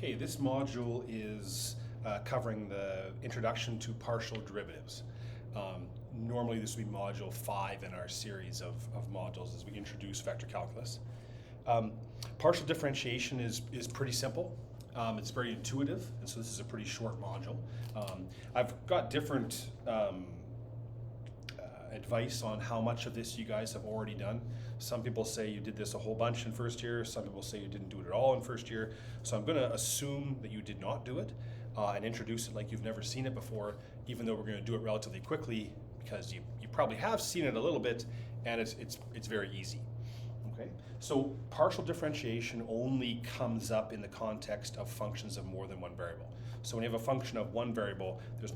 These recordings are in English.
Okay, this module is covering the introduction to partial derivatives. Normally this would be module 5 in our series of modules as we introduce vector calculus. Partial differentiation is pretty simple. It's very intuitive, and so this is a pretty short module. I've got different advice on how much of this you guys have already done. Some people say you did this a whole bunch in first year. Some people say you didn't do it at all in first year. So I'm going to assume that you did not do it and introduce it like you've never seen it before, even though we're going to do it relatively quickly because you probably have seen it a little bit, and it's very easy. Okay, so partial differentiation only comes up in the context of functions of more than one variable. So when you have a function of one variable, there's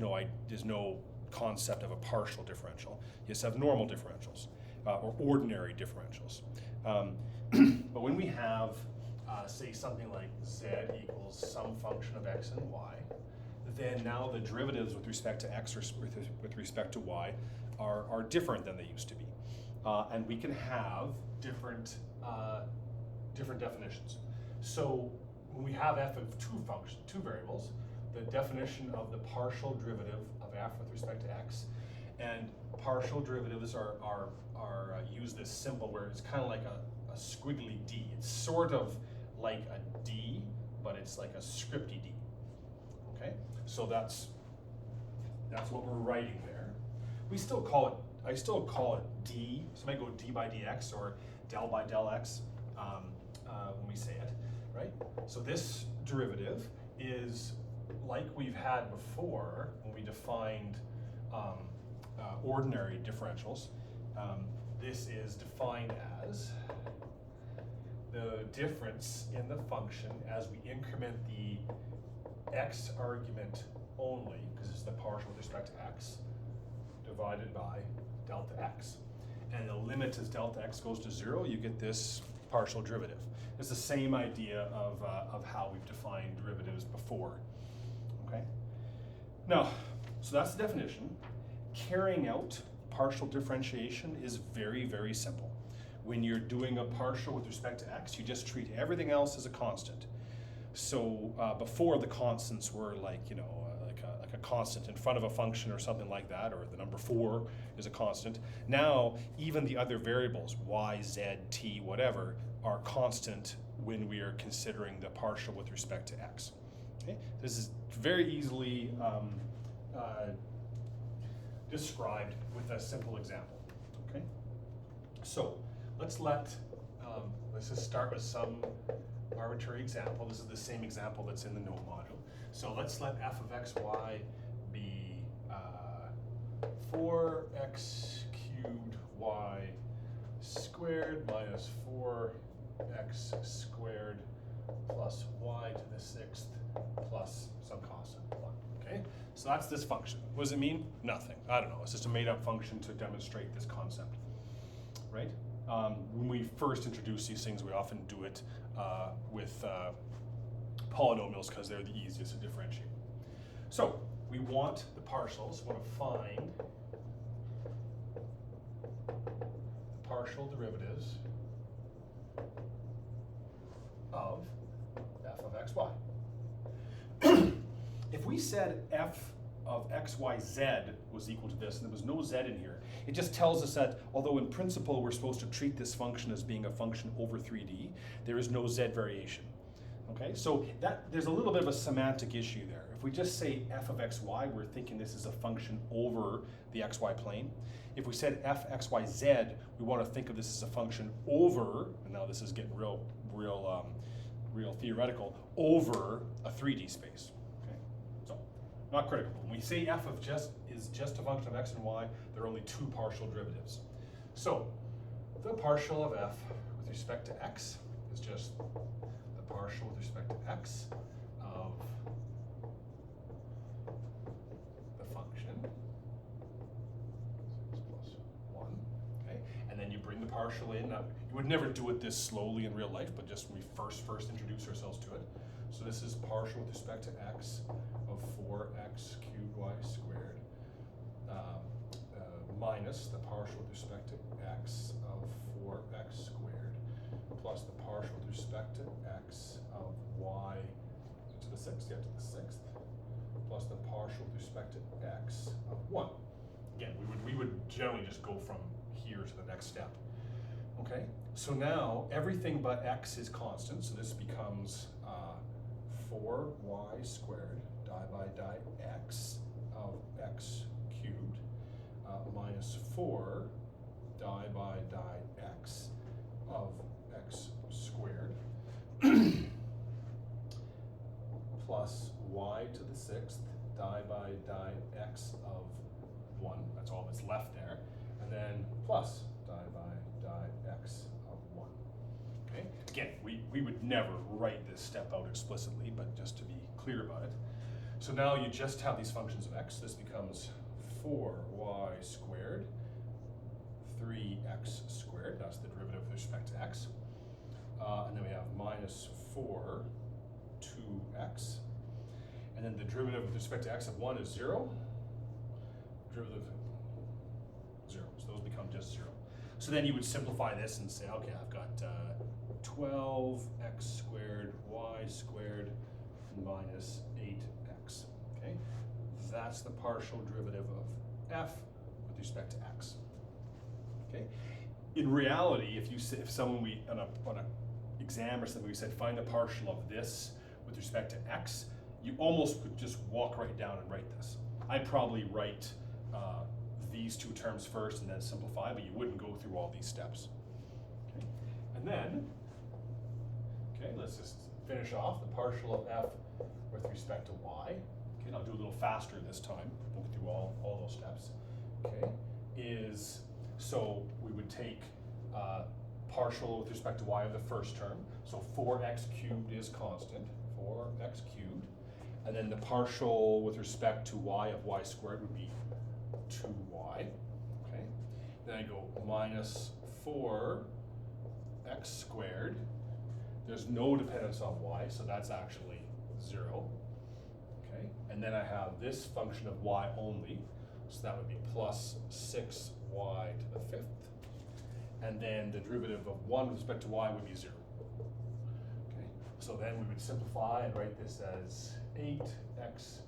no concept of a partial differential. You just have normal differentials or ordinary differentials. But when we have, say, something like z equals some function of x and y, then now the derivatives with respect to x or with respect to y are different than they used to be. And we can have different definitions. So when we have f of two variables, the definition of the partial derivative of f with respect to x, and partial derivatives are use this symbol where it's kind of like a squiggly d. It's sort of like a d, but it's like a scripty d. Okay, so that's what we're writing there. We still call it. I still call it d. So I might go d by dx or del by del x when we say it, right? So this derivative is like we've had before when we defined ordinary differentials. This is defined as the difference in the function as we increment the x argument only, because it's the partial with respect to x, divided by delta x. And the limit as delta x goes to 0, you get this partial derivative. It's the same idea of how we've defined derivatives before. Okay. Now, so that's the definition. Carrying out partial differentiation is very, very simple. When you're doing a partial with respect to x, you just treat everything else as a constant. So before, the constants were like, like a constant in front of a function or something like that, or the number 4 is a constant. Now, even the other variables, y, z, t, whatever, are constant when we are considering the partial with respect to x. Okay? This is very easily described with a simple example. Okay, so let's just start with some arbitrary example. This is the same example that's in the Nome module. So let's let f of xy be 4x cubed y squared minus 4x squared plus y to the 6th plus some constant 1. Okay, so that's this function. What does it mean? Nothing. I don't know. It's just a made-up function to demonstrate this concept, right? When we first introduce these things, we often do it with polynomials because they're the easiest to differentiate. So we want the partials. We want to find the partial derivatives of f of xy. If we said f of xyz was equal to this, and there was no z in here, it just tells us that although in principle we're supposed to treat this function as being a function over 3D, there is no z variation. Okay, so there's a little bit of a semantic issue there. If we just say f of xy, we're thinking this is a function over the xy plane. If we said f xyz, we want to think of this as a function over, and now this is getting real theoretical, over a 3D space. Not critical. When we say f of is just a function of x and y, there are only two partial derivatives. So the partial of f with respect to x is just the partial with respect to x of the function 6 plus 1. Okay, and then you bring the partial in. Now, you would never do it this slowly in real life, but just when we first introduce ourselves to it. So this is partial with respect to x of 4x cubed y squared minus the partial with respect to x of 4x squared plus the partial with respect to x of y to 6th, get to the 6th, plus the partial with respect to x of 1. Again, we would generally just go from here to the next step. Okay, so now everything but x is constant, so this becomes 4y squared x of x cubed minus 4 x of x squared plus y to the 6th x of 1. That's all that's left there. And then plus x of 1. Okay? Again, we would never write this step out explicitly, but just to be clear about it. So now you just have these functions of x. This becomes 4y squared 3x squared. That's the derivative with respect to x. And then we have minus 4 2x. And then the derivative with respect to x of 1 is 0. Derivative 0. So those become just 0. So then you would simplify this and say, okay, I've got 12x squared y squared minus 8x. Okay, that's the partial derivative of f with respect to x. Okay, in reality, if someone on a exam or something we said find the partial of this with respect to x, you almost could just walk right down and write this. I'd probably write these two terms first and then simplify, but you wouldn't go through all these steps. Okay, and then, okay, let's just finish off the partial of f with respect to y. Okay, I'll do a little faster this time. We'll go through all those steps. Okay, so we would take partial with respect to y of the first term. So 4x cubed is constant, 4x cubed. And then the partial with respect to y of y squared would be 2y. Okay. Then I go minus 4x squared. There's no dependence on y, so that's actually 0. Okay. And then I have this function of y only, so that would be plus 6y to the 5th. And then the derivative of 1 with respect to y would be 0. Okay. So then we would simplify and write this as 8x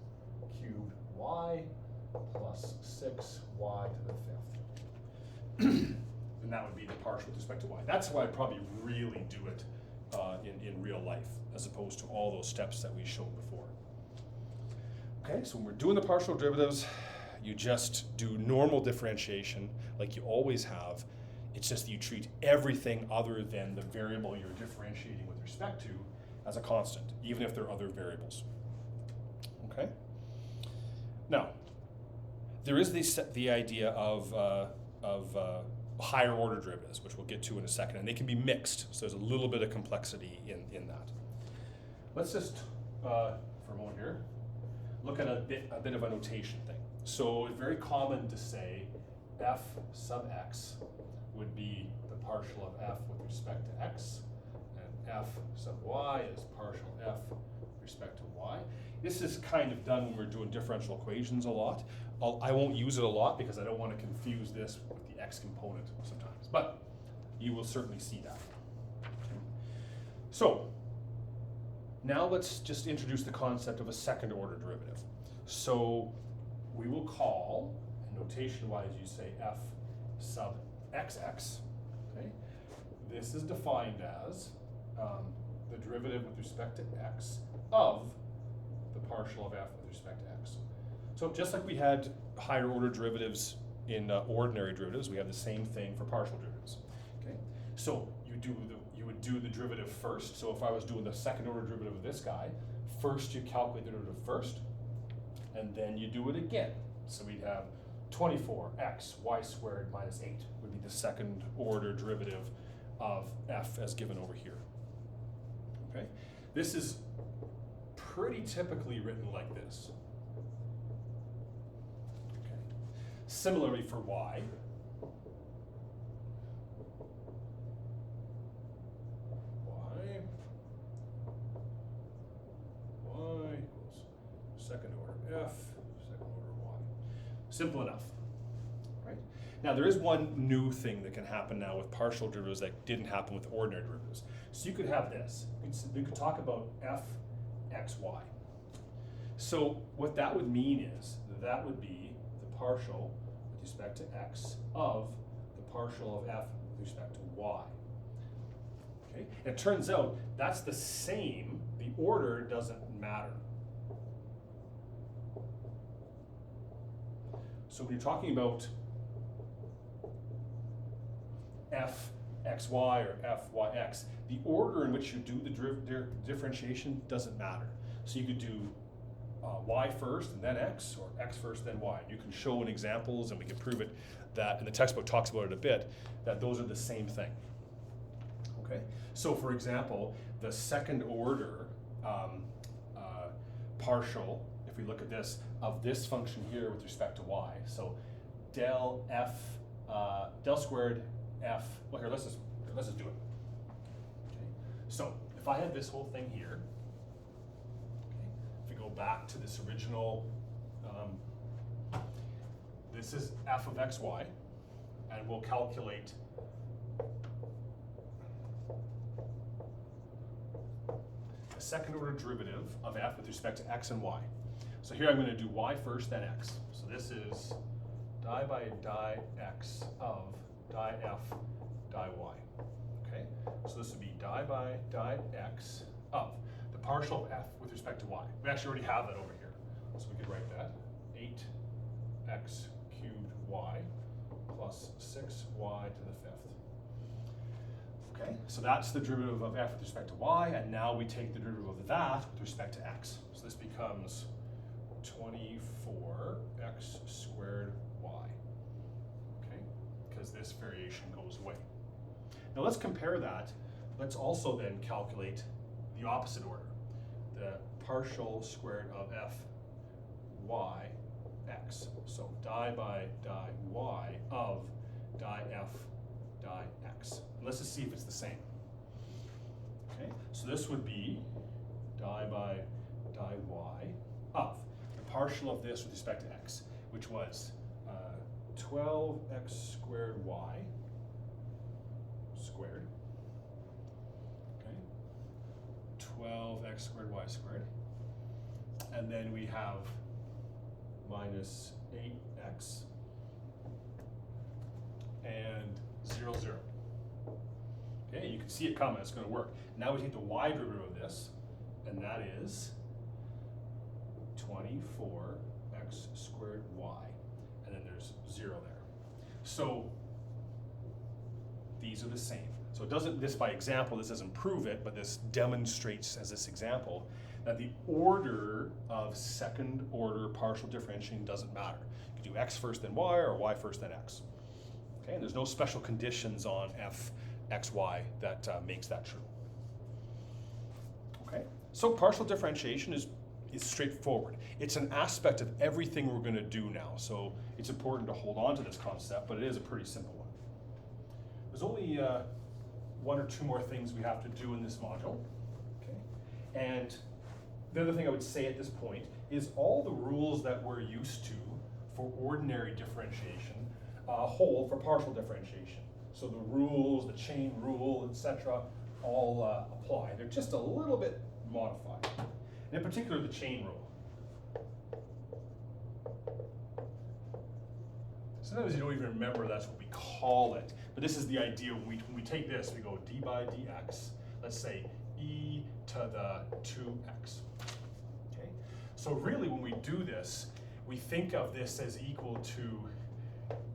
cubed y plus 6y to the 5th. And that would be the partial with respect to y. That's why I probably really do it in real life, as opposed to all those steps that we showed before. Okay, so when we're doing the partial derivatives, you just do normal differentiation like you always have. It's just that you treat everything other than the variable you're differentiating with respect to as a constant, even if there are other variables. Okay? Now, there is the idea of higher order derivatives, which we'll get to in a second, and they can be mixed, so there's a little bit of complexity in that. Let's just, for a moment here, look at a bit of a notation thing. So it's very common to say f sub x would be the partial of f with respect to x, and f sub y is partial f with respect to y. This is kind of done when we're doing differential equations a lot. I won't use it a lot because I don't want to confuse this with the x component sometimes, but you will certainly see that. Okay. So now let's just introduce the concept of a second order derivative. So we will call, notation-wise you say f sub xx, okay? This is defined as the derivative with respect to x of the partial of f with respect to x. So just like we had higher order derivatives in ordinary derivatives, we have the same thing for partial derivatives. Okay, so you would do the derivative first. So if I was doing the second order derivative of this guy, first you calculate the derivative first, and then you do it again. So we'd have 24x y squared minus 8 would be the second order derivative of f as given over here. Okay, this is pretty typically written like this. Okay. Similarly for y, equals second order f, second order y. Simple enough, right? Now there is one new thing that can happen now with partial derivatives that didn't happen with ordinary derivatives. So you could have this. You could talk about f xy. So what that would mean is that would be the partial with respect to x of the partial of f with respect to y. Okay? And it turns out that's the same, the order doesn't matter. So when you're talking about fxy or fyx, the order in which you do the differentiation doesn't matter. So you could do y first and then x, or x first then y. You can show in examples, and we can prove it that, and the textbook talks about it a bit, that those are the same thing. Okay, so for example, the second order partial, if we look at this, of this function here with respect to y. So del squared f, well here, let's just do it. Okay. So if I had this whole thing here, okay, if we go back to this original, this is f of xy, and we'll calculate the second order derivative of f with respect to x and y. So here I'm going to do y first, then x. So this is di by di x of di f di y. Okay, so this would be di by di x of the partial of f with respect to y. We actually already have that over here, so we could write that 8x cubed y plus 6y to the fifth. Okay, so that's the derivative of f with respect to y, and now we take the derivative of that with respect to x. So this becomes 24x squared y, okay, because this variation goes away. Now let's compare that. Let's also then calculate the opposite order, the partial squared of f y x. So di by di y of di f di x. And let's just see if it's the same. Okay, so this would be di by di y of the partial of this with respect to x, which was 12x squared y squared. Okay, 12x squared y squared. And then we have minus 8x and 0, 0. Okay, you can see it coming, it's going to work. Now we take the y derivative of this, and that is 24x squared y, and then there's 0 there. So these are the same. So it doesn't, this by example, this doesn't prove it, but this demonstrates as this example that the order of second order partial differentiating doesn't matter. You can do x first then y, or y first then x. Okay, and there's no special conditions on f, x, y that makes that true. Okay, so partial differentiation is straightforward. It's an aspect of everything we're going to do now, so it's important to hold on to this concept, but it is a pretty simple one. There's only one or two more things we have to do in this module. Okay, and the other thing I would say at this point is all the rules that we're used to for ordinary differentiation hold for partial differentiation. So the rules, the chain rule, etc., all apply. They're just a little bit modified. And in particular, the chain rule. Sometimes you don't even remember that's what we call it. But this is the idea. When we take this, we go d by dx. Let's say e to the 2x. Okay. So really, when we do this, we think of this as equal to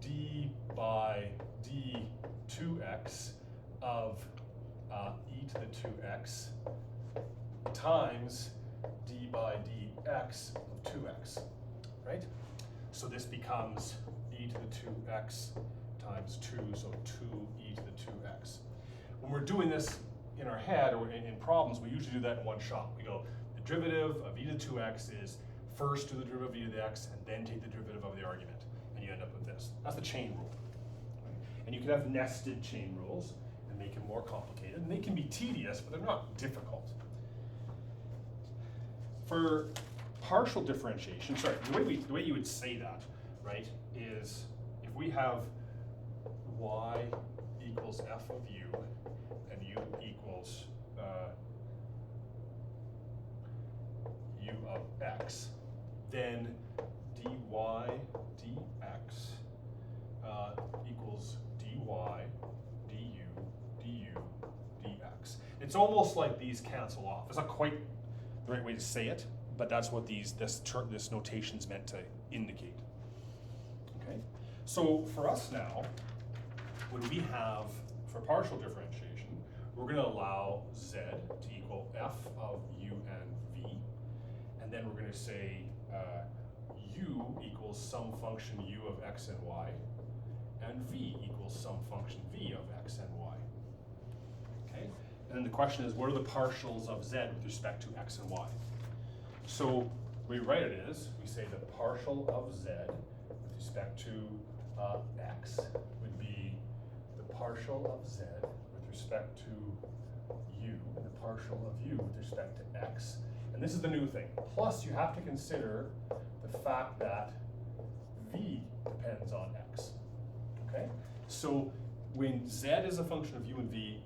d by d2x of e to the 2x times d by dx of 2x, right? So this becomes e to the 2x times 2, so 2e to the 2x. When we're doing this in our head or in problems, we usually do that in one shot. We go, the derivative of e to 2x is first do the derivative of e to the x and then take the derivative of the argument, and you end up with this. That's the chain rule. Right? And you can have nested chain rules and make it more complicated, and they can be tedious, but they're not difficult. For partial differentiation, sorry, the way you would say that, right, is if we have y equals f of u and u equals u of x, then dy dx equals dy du dx. It's almost like these cancel off. It's not quite the right way to say it, but that's what this notation's meant to indicate. Okay, so for us now, when we have, for partial differentiation, we're going to allow z to equal f of u and v, and then we're going to say u equals some function u of x and y, and v equals some function v of x and y. Okay, and then the question is, what are the partials of z with respect to x and y? So we write it as, we say the partial of z with respect to x would be the partial of z with respect to u, and the partial of u with respect to x. And this is the new thing. Plus, you have to consider the fact that v depends on x. Okay? So when z is a function of u and v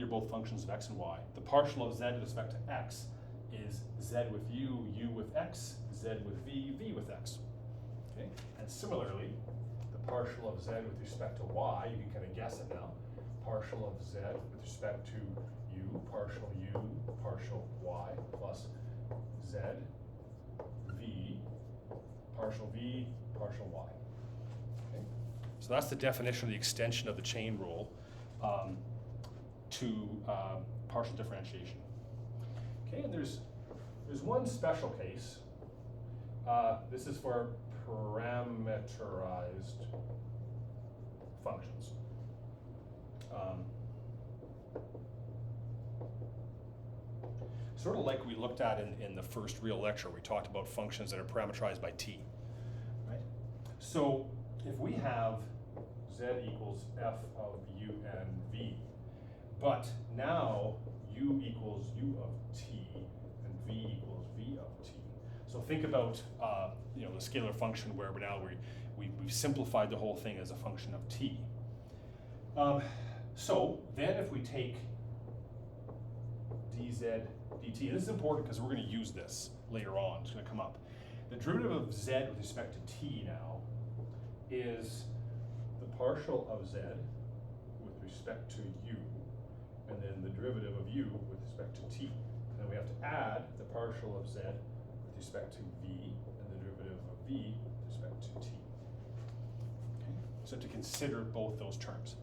are both functions of x and y, the partial of z with respect to x is z with u with x, z with v with x. Okay? And similarly, the partial of z with respect to y, you can kind of guess it now, partial of z with respect to u, partial y, plus z, v, partial y. Okay? So that's the definition of the extension of the chain rule to partial differentiation. Okay, and there's one special case. This is for parameterized functions. Sort of like we looked at in the first real lecture, we talked about functions that are parameterized by t, right? So if we have z equals f of u and v, but now u equals u of t and v equals v of t. So think about the scalar function where now we've simplified the whole thing as a function of t. So then if we take dz dt, and this is important because we're going to use this later on, it's going to come up. The derivative of z with respect to t now is the partial of z with respect to u, and then the derivative of u with respect to t. And then we have to add the partial of z with respect to v, and the derivative of v with respect to t. Okay? So to consider both those terms.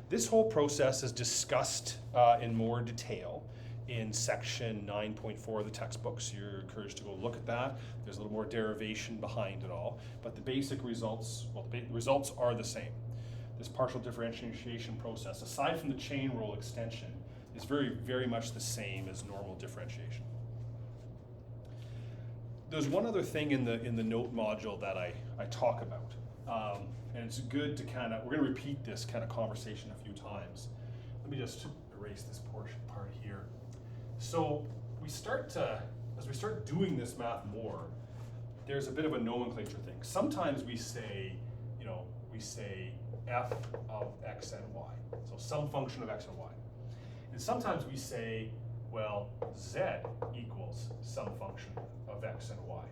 This whole process is discussed in more detail in section 9.4 of the textbook, so you're encouraged to go look at that. There's a little more derivation behind it all, but the basic results, well, the results are the same. This partial differentiation process, aside from the chain rule extension, is very, very much the same as normal differentiation. There's one other thing in the note module that I talk about, and it's good to we're going to repeat this kind of conversation a few times. Let me just erase this part here. So as we start doing this math more, there's a bit of a nomenclature thing. Sometimes we say f of x and y, so some function of x and y. And sometimes we say, well, z equals some function of x and y.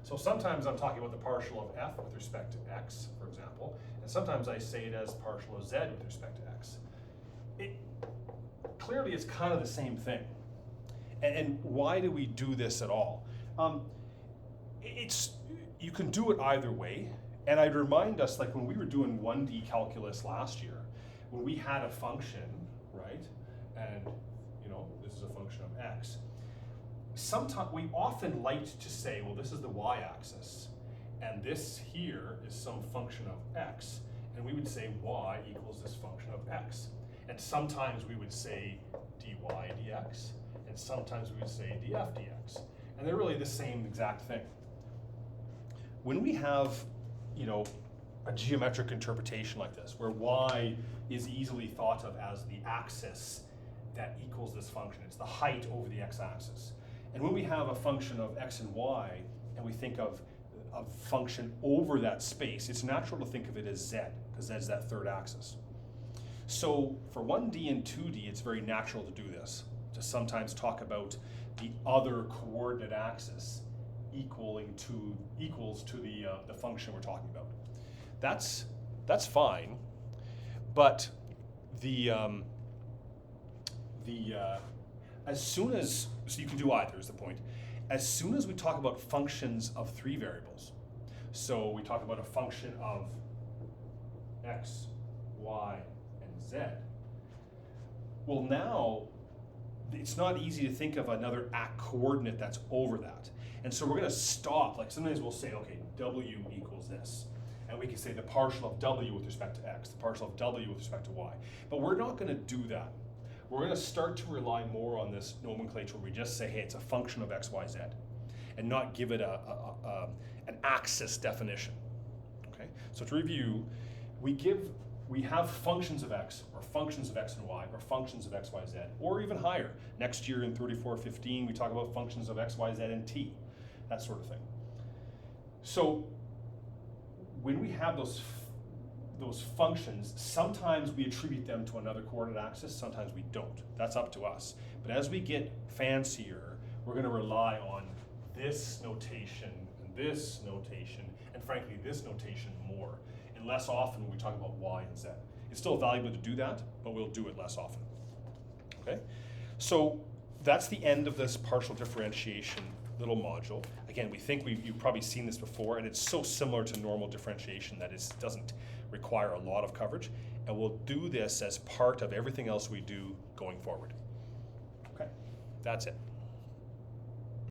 So sometimes I'm talking about the partial of f with respect to x, for example, and sometimes I say it as partial of z with respect to x. Clearly it's kind of the same thing. And why do we do this at all? You can do it either way, and I'd remind us, like when we were doing 1D calculus last year, when we had a function, right, and this is a function of x, sometimes we often liked to say, well, this is the y-axis, and this here is some function of x, and we would say y equals this function of x. And sometimes we would say dy dx, and sometimes we would say df dx. And they're really the same exact thing. When we have, a geometric interpretation like this, where y is easily thought of as the axis that equals this function, it's the height over the x-axis. And when we have a function of x and y, and we think of a function over that space, it's natural to think of it as z, because z is that third axis. So for 1D and 2D, it's very natural to do this, to sometimes talk about the other coordinate axis equals to the function we're talking about. That's fine, but as soon as, so you can do either is the point. As soon as we talk about functions of 3 variables, so we talk about a function of x, y, and z, well now, it's not easy to think of another coordinate that's over that. And so we're gonna stop, like sometimes we'll say, okay, w equals this. And we can say the partial of w with respect to x, the partial of w with respect to y. But we're not gonna do that. We're gonna start to rely more on this nomenclature where we just say, hey, it's a function of x, y, z, and not give it an axis definition, okay? So to review, we have functions of x, or functions of x and y, or functions of x, y, z, or even higher. Next year in 3415, we talk about functions of x, y, z, and t, that sort of thing. So when we have those functions, sometimes we attribute them to another coordinate axis, sometimes we don't. That's up to us. But as we get fancier, we're going to rely on this notation, and frankly, this notation more. And less often when we talk about y and z. It's still valuable to do that, but we'll do it less often. Okay? So that's the end of this partial differentiation little module. Again, we think you've probably seen this before, and it's so similar to normal differentiation that it doesn't require a lot of coverage. And we'll do this as part of everything else we do going forward. Okay? That's it.